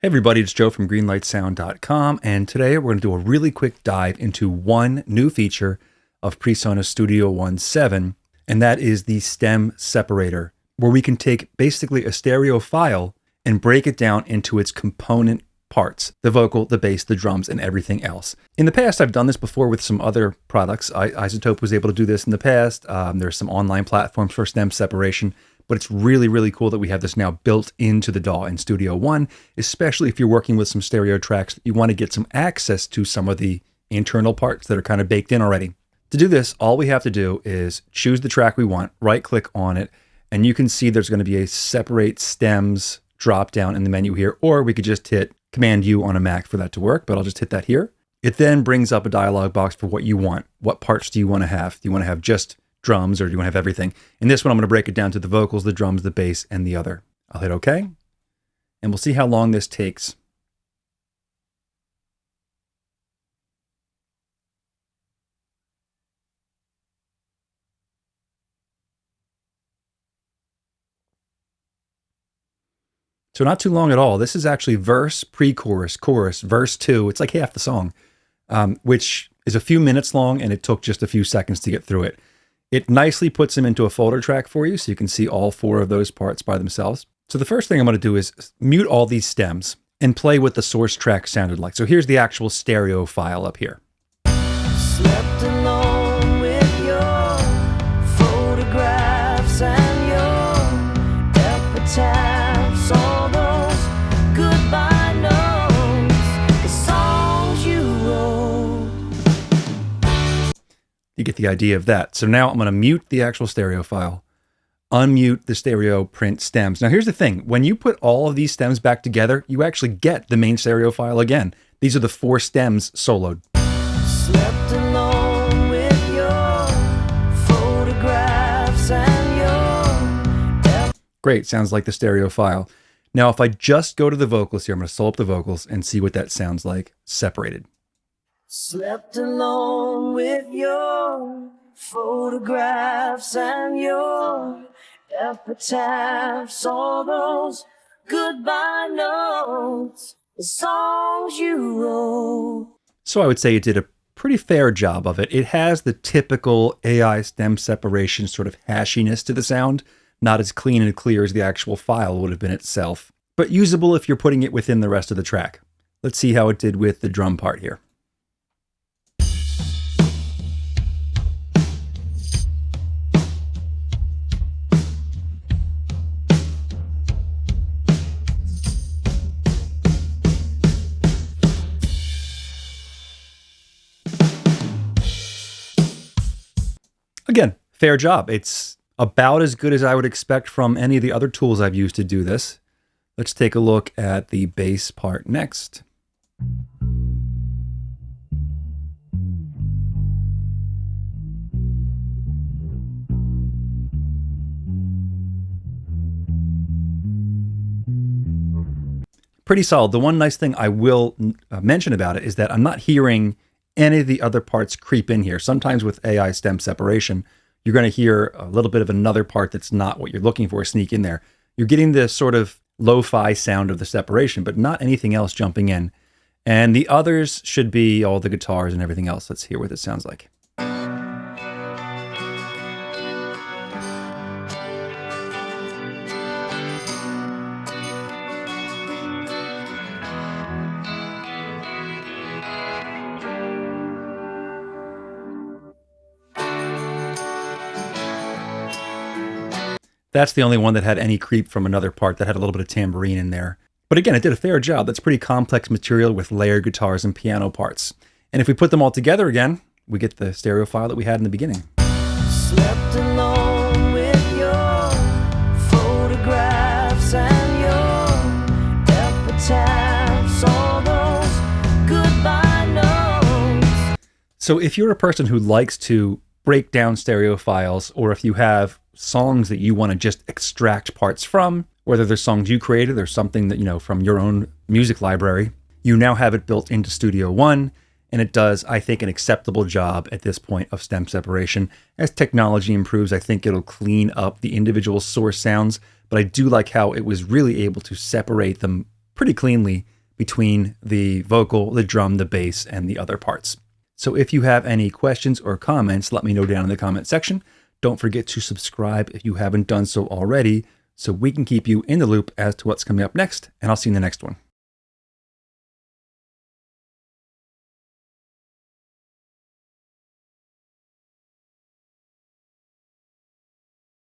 Hey everybody, it's Joe from greenlightsound.com, and today we're going to do a really quick dive into one new feature of PreSonus Studio One 7, and that is the stem separator, where we can take basically a stereo file and break it down into its component parts, the vocal, the bass, the drums, and everything else. In the past, I've done this before with some other products. iZotope was able to do this in the past. There's some online platforms for stem separation. But it's really, really cool that we have this now built into the DAW in Studio One, especially if you're working with some stereo tracks. You want to get some access to some of the internal parts that are kind of baked in already. To do this, all we have to do is choose the track we want, right-click on it, and you can see there's going to be a separate stems drop down in the menu here, or we could just hit Command-U on a Mac for that to work, but I'll just hit that here. It then brings up a dialog box for what you want. What parts do you want to have? Do you want to have just drums, or do you want to have everything? In this one, I'm going to break it down to the vocals, the drums, the bass, and the other. I'll hit OK, and we'll see how long this takes. So not too long at all. This is actually verse, pre-chorus, chorus, verse 2. It's like half the song, which is a few minutes long, and it took just a few seconds to get through it. It nicely puts them into a folder track for you, so you can see all four of those parts by themselves. So the first thing I'm going to do is mute all these stems and play what the source track sounded like. So here's the actual stereo file up here. Slept alone with your photographs and your epitaphs, all those goodbye notes, the songs you wrote. You get the idea of that. So now I'm going to mute the actual stereo file, unmute the stereo print stems. Now here's the thing. When you put all of these stems back together, you actually get the main stereo file again. These are the four stems soloed. Slept alone with your photographs and your Great, sounds like the stereo file. Now if I just go to the vocals here, I'm going to solo up the vocals and see what that sounds like separated. Slept alone with your photographs and your epitaphs, all those goodbye notes, the songs you wrote. So I would say it did a pretty fair job of it. It has the typical AI stem separation sort of hashiness to the sound, not as clean and clear as the actual file would have been itself, but usable if you're putting it within the rest of the track. Let's see how it did with the drum part here. Again, fair job. It's about as good as I would expect from any of the other tools I've used to do this. Let's take a look at the bass part next. Pretty solid. The one nice thing I will mention about it is that I'm not hearing any of the other parts creep in here. Sometimes with AI stem separation, you're going to hear a little bit of another part that's not what you're looking for sneak in there. You're getting the sort of lo-fi sound of the separation, but not anything else jumping in. And the others should be all the guitars and everything else. Let's hear what it sounds like. That's the only one that had any creep from another part that had a little bit of tambourine in there. But again, it did a fair job. That's pretty complex material with layered guitars and piano parts. And if we put them all together again, we get the stereo file that we had in the beginning. Slept alone with your photographs and your epitaphs, all those goodbye notes. So if you're a person who likes to break down stereo files, or if you have songs that you want to just extract parts from, whether they're songs you created or something that, you know, from your own music library, you now have it built into Studio One, and it does, I think, an acceptable job at this point of stem separation. As technology improves, I think it'll clean up the individual source sounds, but I do like how it was really able to separate them pretty cleanly between the vocal, the drum, the bass, and the other parts. So if you have any questions or comments, let me know down in the comment section. Don't forget to subscribe if you haven't done so already, so we can keep you in the loop as to what's coming up next, and I'll see you in the next one.